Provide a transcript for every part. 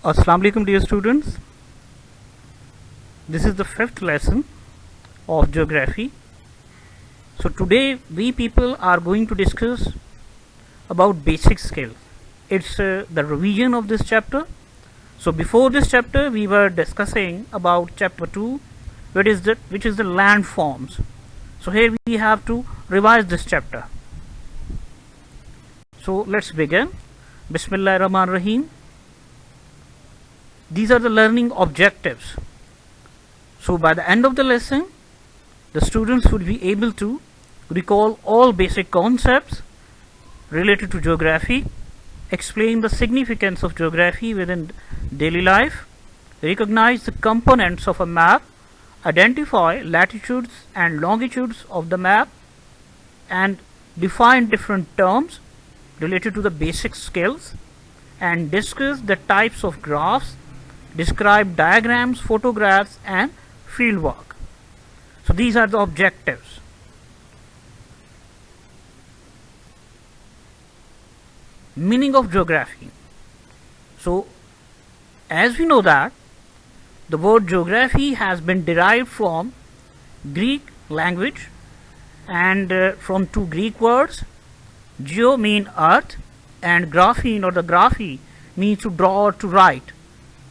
Assalamu alaikum dear students. This is the fifth lesson of geography. So today we people are going to discuss about basic skills. It's the revision of this chapter. So before this chapter we were discussing about chapter 2 which is the landforms. So here we have to revise this chapter. So let's begin. Bismillahir Rahmanir Rahim. These are the learning objectives. So by the end of the lesson, the students would be able to recall all basic concepts related to geography, explain the significance of geography within daily life, recognize the components of a map, identify latitudes and longitudes of the map, and define different terms related to the basic skills, and discuss the types of graphs, describe diagrams, photographs, and fieldwork. So these are the objectives. Meaning of geography. So as we know that the word geography has been derived from Greek language and from two Greek words. Geo mean earth and graphein or the graphy means to draw or to write.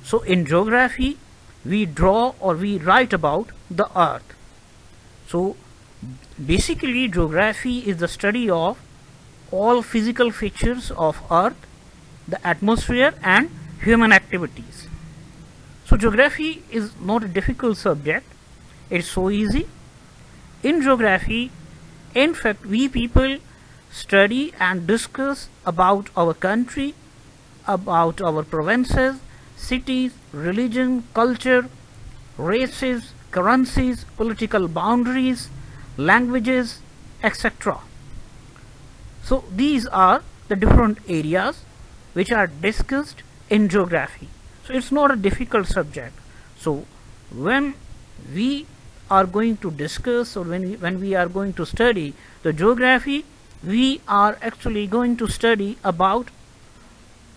So in geography we draw or we write about the earth. So basically geography is the study of all physical features of earth, the atmosphere and human activities. So geography is not a difficult subject. It's so easy. In geography, in fact, we people study and discuss about our country, about our provinces, cities, religion, culture, races, currencies, political boundaries, languages, etc. So these are the different areas which are discussed in geography. So it's not a difficult subject. So when we are going to discuss or when we are going to study the geography, we are actually going to study about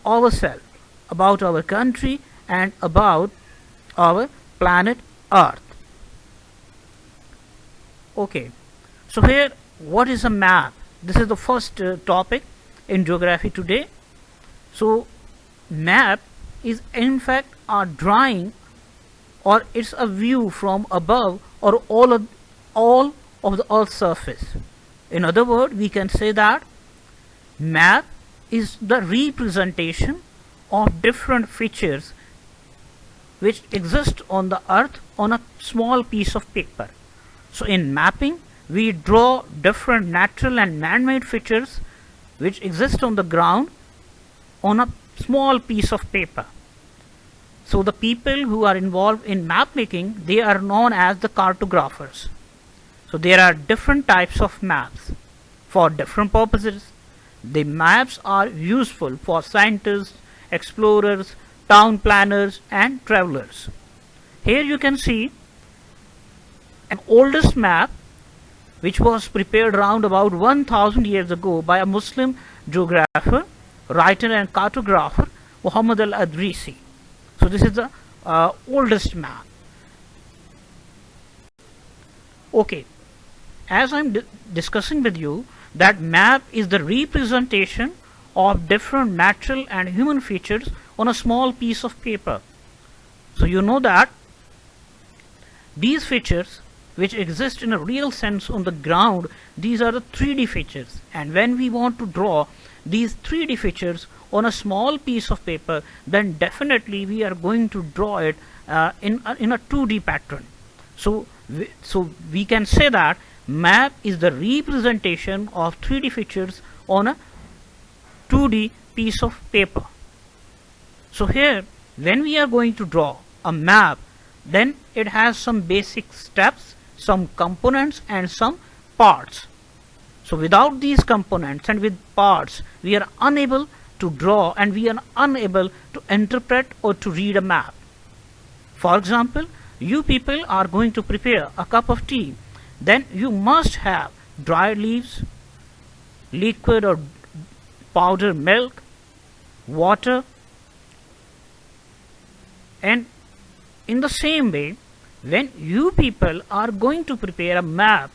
ourselves, about our country and about our planet Earth. Okay, so here what is a map? This is the first topic in geography today. So map is in fact a drawing or it's a view from above or all of the earth's surface. In other words, we can say that map is the representation of different features which exist on the earth on a small piece of paper. So in mapping we draw different natural and man-made features which exist on the ground on a small piece of paper. So the people who are involved in map making, they are known as the cartographers. So there are different types of maps for different purposes. The maps are useful for scientists, explorers, town planners and travelers. Here you can see an oldest map which was prepared around about 1000 years ago by a Muslim geographer, writer and cartographer Muhammad al-Idrisi. So this is the oldest map. Okay, as I'm discussing with you that map is the representation of different natural and human features on a small piece of paper. So you know that these features which exist in a real sense on the ground, these are the 3D features, and when we want to draw these 3D features on a small piece of paper, then definitely we are going to draw it in a 2D pattern. So we can say that map is the representation of 3D features on a 2D piece of paper. So here when we are going to draw a map, then it has some basic steps, some components and some parts. So without these components and with parts, we are unable to draw and we are unable to interpret or to read a map. For example, you people are going to prepare a cup of tea, then you must have dried leaves, liquid or powdered milk, water, And in the same way, when you people are going to prepare a map,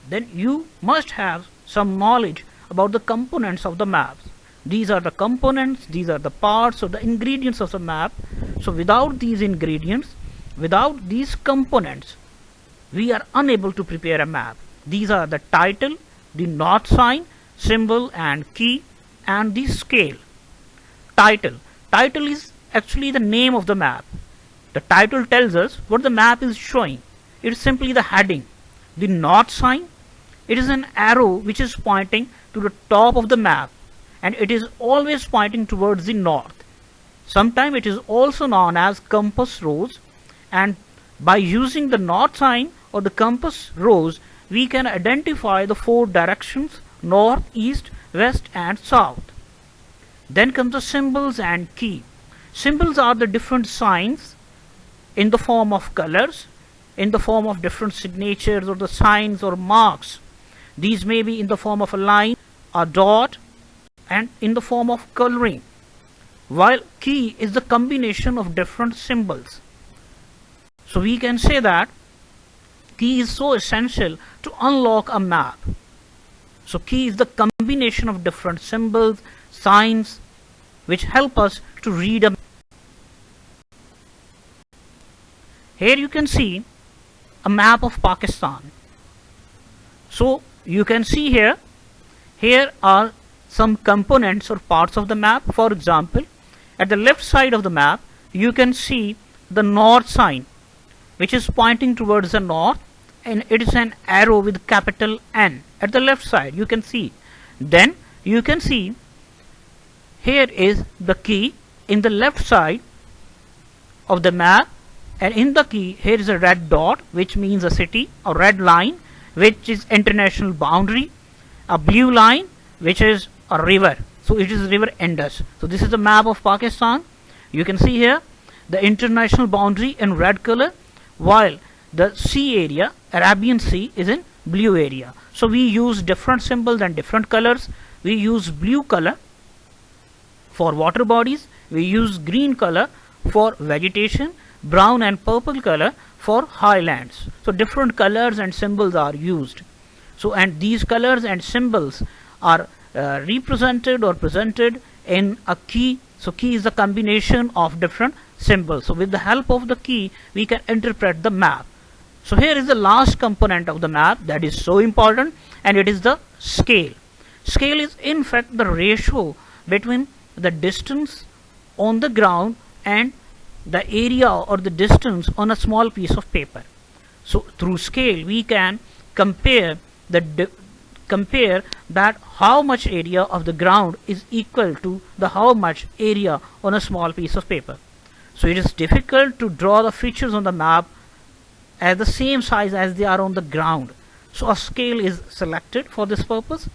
then you must have some knowledge about the components of the maps. These are the components, these are the parts or the ingredients of the map. So without these ingredients, without these components, we are unable to prepare a map. These are the title, the north sign, symbol and key, and the scale. Title. Title is actually the name of the map. The title tells us what the map is showing. It is simply the heading. The north sign, it is an arrow which is pointing to the top of the map, and it is always pointing towards the north. Sometimes it is also known as compass rose, and by using the north sign or the compass rose, we can identify the four directions: north, east, west and south. Then comes the symbols and key. Symbols are the different signs in the form of colors, in the form of different signatures or the signs or marks. These may be in the form of a line, a dot, and in the form of coloring. While key is the combination of different symbols. So we can say that key is so essential to unlock a map. So key is the combination of different symbols, signs, which help us to read a map. Here you can see a map of Pakistan. So you can see here are some components or parts of the map. For example, at the left side of the map, you can see the north sign, which is pointing towards the north, and it is an arrow with capital N at the left side. You can see. Then you can see here is the key in the left side of the map, and in the key here is a red dot which means a city, a red line which is international boundary, a blue line which is a river. So it is river Indus. So this is the map of Pakistan. You can see here the international boundary in red color, while the sea area, Arabian Sea, is in blue area. So we use different symbols and different colors. We use blue color for water bodies, we use green color for vegetation, brown and purple color for highlands. So different colors and symbols are used. So and these colors and symbols are represented or presented in a key. So key is a combination of different symbols. So with the help of the key, we can interpret the map. So here is the last component of the map that is so important, and it is the scale. Scale is in fact the ratio between the distance on the ground and the area or the distance on a small piece of paper. So through scale we can compare that how much area of the ground is equal to the how much area on a small piece of paper. So it is difficult to draw the features on the map at the same size as they are on the ground. So a scale is selected for this purpose.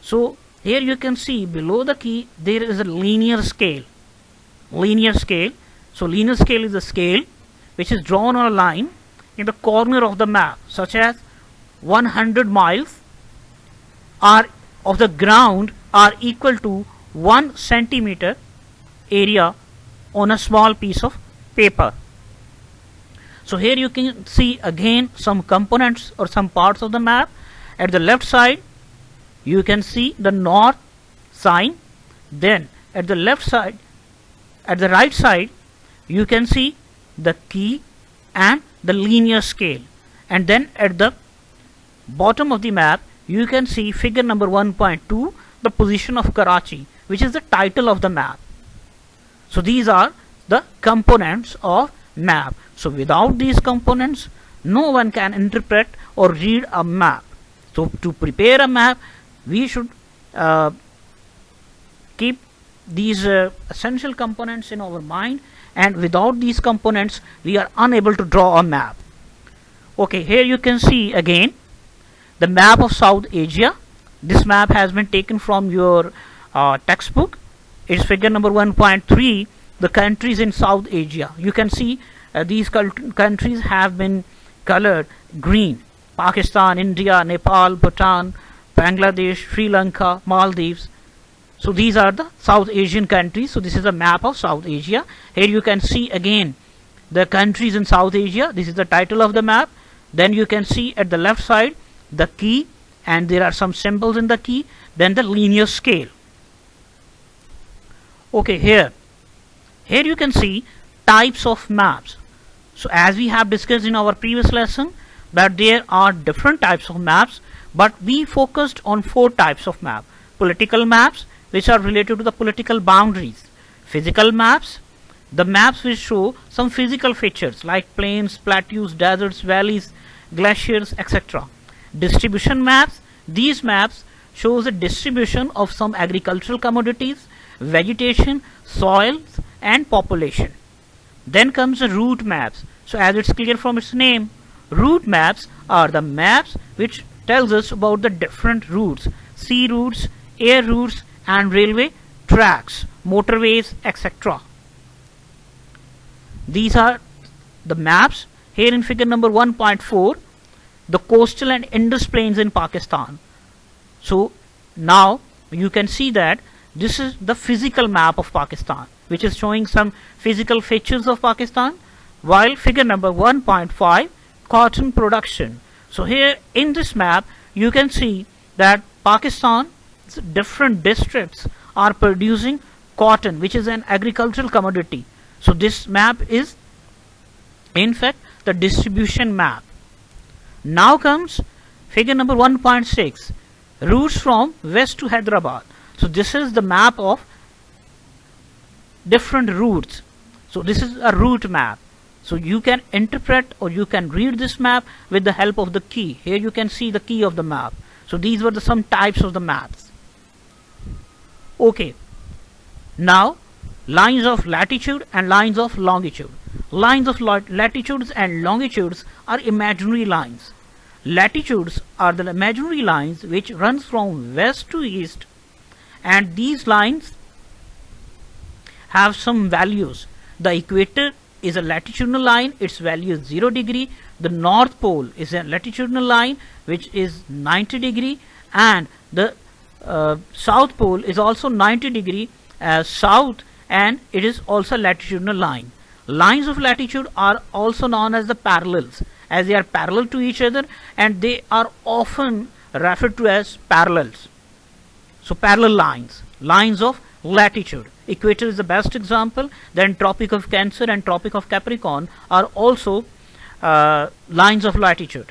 So here you can see below the key there is a linear scale. Linear scale. So linear scale is a scale which is drawn on a line in the corner of the map, such as 100 miles are of the ground are equal to 1 centimeter area on a small piece of paper. So here you can see again some components or some parts of the map. At the left side you can see the north sign. Then at the left side, at the right side, you can see the key and the linear scale. And then at the bottom of the map you can see figure number 1.2, the position of Karachi, which is the title of the map. So these are the components of map. So without these components, no one can interpret or read a map. So to prepare a map, we should keep these essential components in our mind, and without these components we are unable to draw a map. Okay, here you can see again the map of South Asia. This map has been taken from your textbook. It's figure number 1.3, the countries in South Asia. You can see these countries have been colored green: Pakistan, India, Nepal, Bhutan, Bangladesh, Sri Lanka, Maldives. So these are the South Asian countries. So this is a map of South Asia. Here you can see again the countries in South Asia. This is the title of the map. Then you can see at the left side the key, and there are some symbols in the key. Then the linear scale. Okay, here you can see types of maps. So as we have discussed in our previous lesson that there are different types of maps, but we focused on 4 types of map. Political maps, which are related to the political boundaries. Physical maps, the maps which show some physical features like plains, plateaus, deserts, valleys, glaciers, etc. Distribution maps, these maps shows the distribution of some agricultural commodities, vegetation, soils and population. Then comes the route maps. So as it's clear from its name, route maps are the maps which tells us about the different routes, sea routes, air routes and railway tracks, motorways, etc. These are the maps. Here in figure number 1.4, the coastal and Indus plains in Pakistan. So now you can see that this is the physical map of Pakistan, which is showing some physical features of Pakistan, while figure number 1.5, cotton production. So here in this map you can see that Pakistan's different districts are producing cotton, which is an agricultural commodity. So this map is in fact the distribution map. Now comes figure number 1.6, routes from west to Hyderabad. So this is the map of different routes. So this is a route map. So you can interpret or you can read this map with the help of the key. Here you can see the key of the map. So these were some types of the maps. Okay. Now lines of latitude and lines of longitude. Lines of latitudes and longitudes are imaginary lines. Latitudes are the imaginary lines which runs from west to east, and these lines have some values. The equator is a latitudinal line, its value is 0 degree. The North Pole is a latitudinal line which is 90 degree, and the South Pole is also 90 degree south, and it is also a latitudinal line. Lines of latitude are also known as the parallels, as they are parallel to each other and they are often referred to as parallels. So parallel lines, lines of latitude. Equator is the best example. Then Tropic of Cancer and Tropic of Capricorn are also lines of latitude.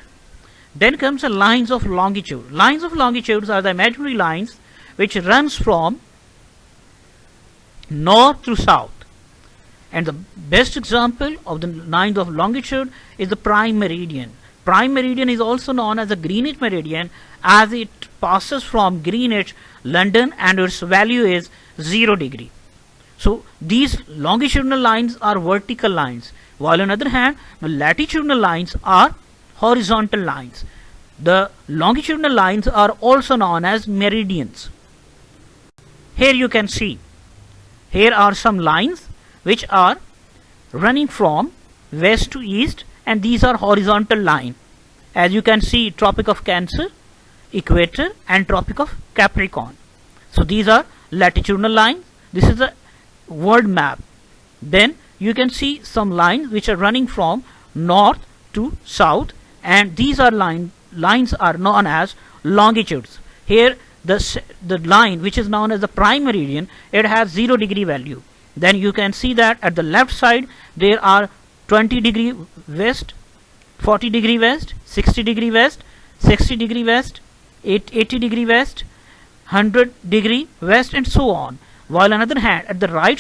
Then comes the lines of longitude. Lines of longitudes are the imaginary lines which runs from north to south. And the best example of the lines of longitude is the prime meridian. Prime meridian is also known as the Greenwich meridian, as it passes from Greenwich, London, and its value is 0 degree. So these longitudinal lines are vertical lines, while on the other hand the latitudinal lines are horizontal lines. The longitudinal lines are also known as meridians. Here you can see, here are some lines which are running from west to east, and these are horizontal line. As you can see, Tropic of Cancer, Equator and Tropic of Capricorn. So these are latitudinal lines. This is a world map. Then you can see some lines which are running from north to south, and these are lines are known as longitudes. Here the line which is known as the prime meridian, it has 0 degree value. Then you can see that at the left side there are 20 degree west, 40 degree west, 60 degree west, 60 degree west, 80 degree west, 100 degree west, and so on. While on the other hand, at the right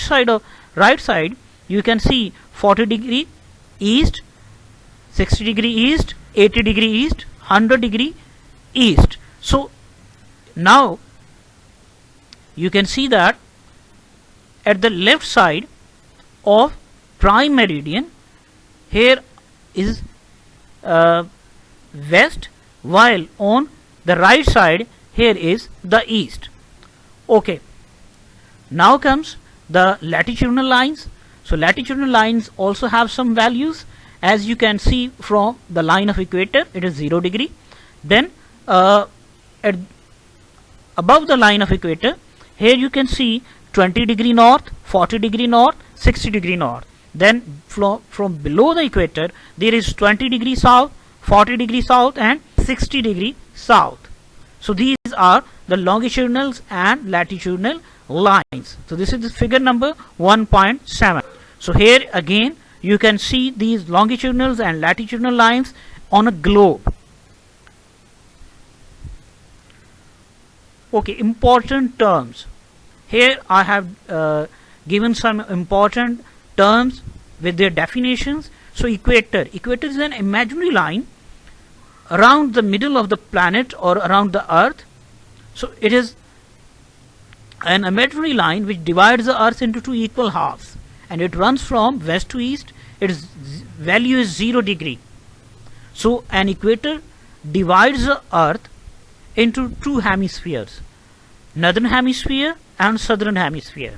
side you can see 40 degree east, 60 degree east, 80 degree east, 100 degree east. So now you can see that at the left side of prime meridian, here is west, while on the right side here is the east. Okay, now comes the latitudinal lines. So latitudinal lines also have some values. As you can see from the line of equator, it is 0 degree. Then above the line of equator, here you can see 20° north, 40° north, 60° north. Then from below the equator there is 20° south, 40° south and 60° south. So these are the longitudinal and latitudinal lines. So this is the figure number 1.7. So here again you can see these longitudinal and latitudinal lines on a globe. Okay, important terms. Here I have given some important terms with their definitions. So equator is an imaginary line around the middle of the planet or around the earth. So it is an imaginary line which divides the earth into two equal halves, and it runs from west to east. Its value is 0°. So an equator divides the earth into two hemispheres, northern hemisphere and southern hemisphere.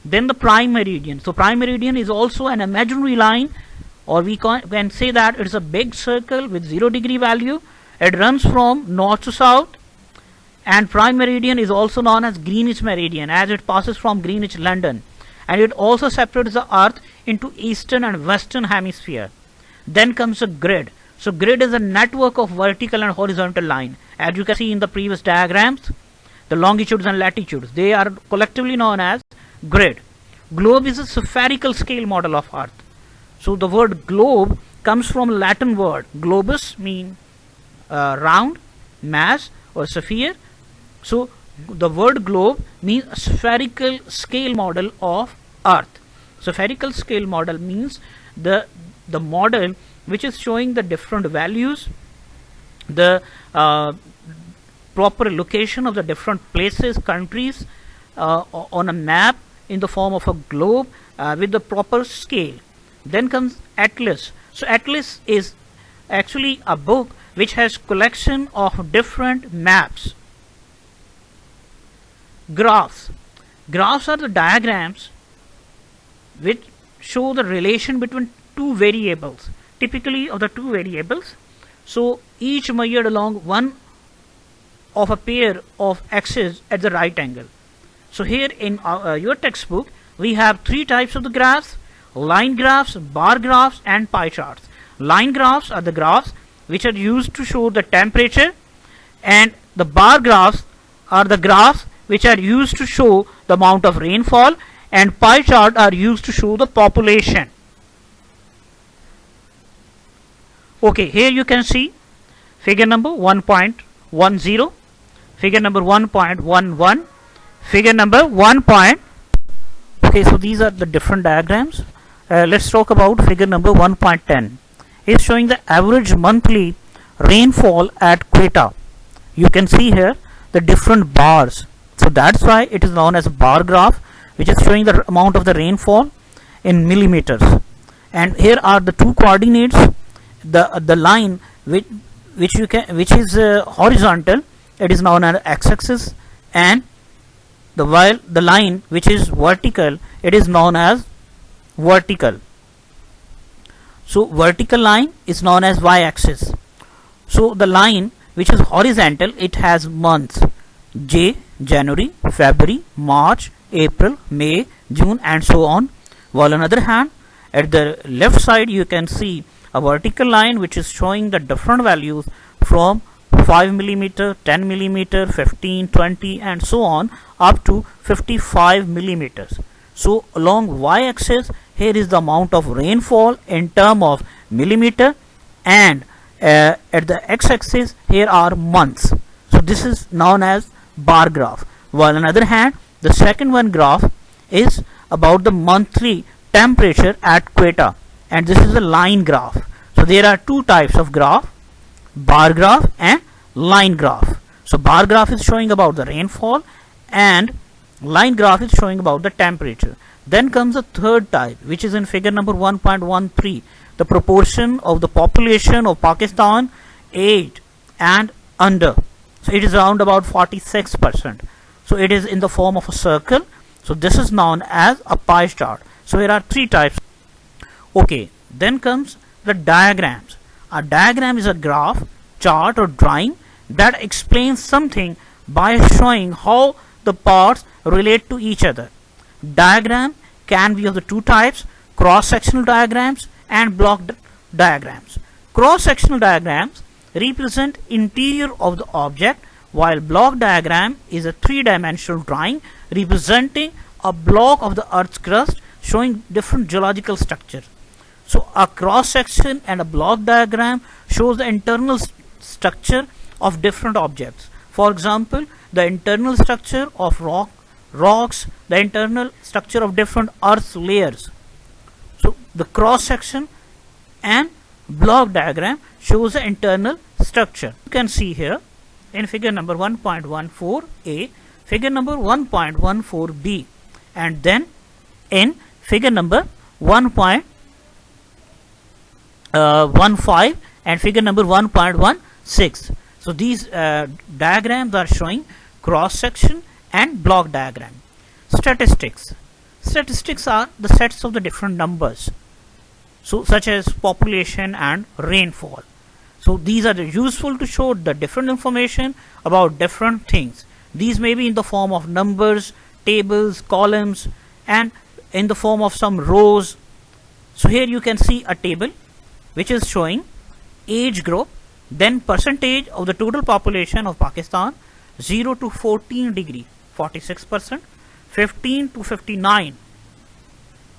Then the prime meridian. So prime meridian is also an imaginary line, or we can say that it's a big circle with 0° value. It runs from north to south, and prime meridian is also known as Greenwich meridian, as it passes from Greenwich, London, and it also separates the earth into eastern and western hemisphere. Then comes a grid. So grid is a network of vertical and horizontal line. As you can see in the previous diagrams, the longitudes and latitudes, they are collectively known as grid. Globe is a spherical scale model of earth. So the word globe comes from Latin word globus, mean round, mass or sphere. So the word globe means a spherical scale model of earth. Spherical scale model means the model which is showing the different values, the proper location of the different places, countries on a map in the form of a globe with the proper scale. Then comes atlas. So atlas is actually a book which has collection of different maps. Graphs. Graphs are the diagrams which show the relation between two variables, typically of the two variables. So each measured along one of a pair of axes at the right angle. So here in your textbook we have three types of the graphs: line graphs, bar graphs and pie charts. Line graphs are the graphs which are used to show the temperature, and the bar graphs are the graphs which are used to show the amount of rainfall, and pie chart are used to show the population. Okay, here you can see figure number 1.10, figure number 1.11, figure number 1. Okay, so these are the different diagrams. Let's talk about figure number 1.10. It's showing the average monthly rainfall at Quetta. You can see here the different bars. So that's why it is known as a bar graph, which is showing the amount of the rainfall in millimeters. And here are the two coordinates. The line which is horizontal, it is known as x-axis, and while the line which is vertical, it is known as vertical. So vertical line is known as y-axis. So the line which is horizontal, it has months: January, February, March, April, May, June and so on. While on the other hand, at the left side you can see a vertical line which is showing the different values from 5 millimeter, 10 millimeter, 15, 20 and so on up to 55 millimeters. So along y-axis, here is the amount of rainfall in term of millimeter, and at the x-axis here are months. So this is known as bar graph. While on the other hand, the second one graph is about the monthly temperature at Quetta, and this is a line graph. So there are two types of graph: bar graph and line graph. So bar graph is showing about the rainfall and line graph is showing about the temperature. Then comes the third type, which is in figure number 1.13, the proportion of the population of Pakistan 8 and under. So it is around about 46%. So it is in the form of a circle. So this is known as a pie chart. So here are three types. Okay, then comes the diagrams. A diagram is a graph, chart or drawing that explains something by showing how the parts relate to each other. Diagram can be of the two types: cross-sectional diagrams and block diagrams. Cross-sectional diagrams represent interior of the object, while block diagram is a three-dimensional drawing representing a block of the Earth's crust showing different geological structure. So a cross section and a block diagram shows the internal structure of different objects. For example, the internal structure of rocks, the internal structure of different earth layers. So the cross section and block diagram shows the internal structure. You can see here in figure number 1.14a, figure number 1.14b, and then in figure number 1.15 and figure number 1.16. So these diagrams are showing cross section and block diagram. Statistics. Statistics are the sets of the different numbers, so such as population and rainfall. So these are useful to show the different information about different things. These may be in the form of numbers, tables, columns, and in the form of some rows. So here you can see a table which is showing age group, then percentage of the total population of Pakistan, 0 to 14 degree 46%, 15 to 59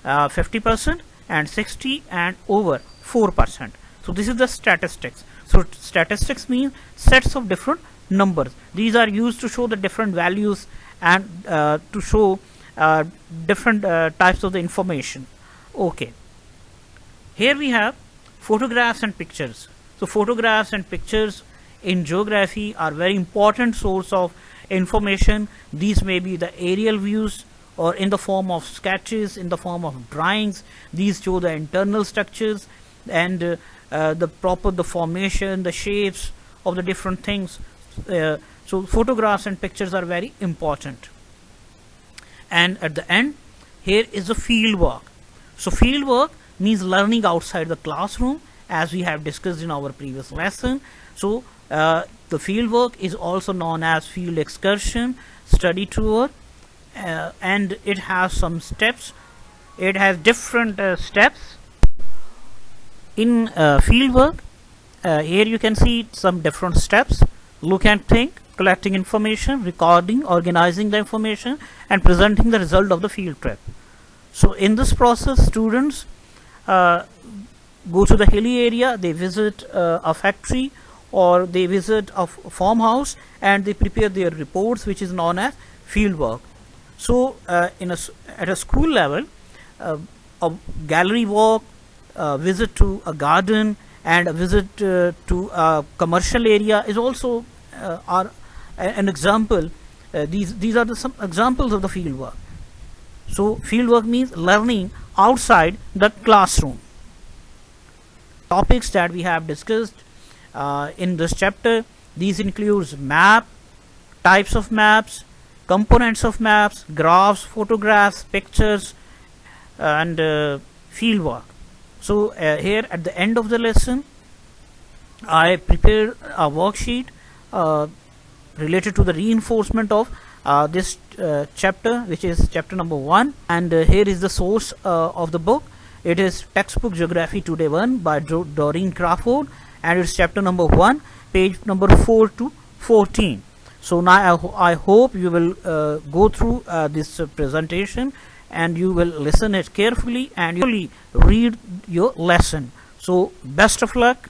50%, and 60 and over 4%. So this is the statistics. So statistics means sets of different numbers. These are used to show the different values and to show different types of the information. Okay, here we have photographs and pictures. So photographs and pictures in geography are very important source of information. These may be the aerial views or in the form of sketches, in the form of drawings. These show the internal structures and the formation, the shapes of the different things. So photographs and pictures are very important. And at the end, here is the field work. So field work means learning outside the classroom, as we have discussed in our previous lesson. So the field work is also known as field excursion, study tour, and it has some steps. It has different steps in field work. Here you can see some different steps: look and think, collecting information, recording, organizing the information, and presenting the result of the field trip. So in this process, students go to the hilly area, they visit a factory, or they visit a farmhouse, and they prepare their reports, which is known as field work. So at a school level, a gallery walk, a visit to a garden, and a visit to a commercial area is also are an example. These are some examples of the field work. So field work means learning outside the classroom. Topics that we have discussed in this chapter, these includes map, types of maps, components of maps, graphs, photographs, pictures, and field work. So here at the end of the lesson, I prepared a worksheet related to the reinforcement of this chapter, which is chapter number 1, and here is the source of the book. It is Textbook Geography Today 1 by Doreen Crawford, and it's chapter number 1, page number 4 to 14. So now I hope you will go through this presentation, and you will listen it carefully and you will read your lesson. So best of luck.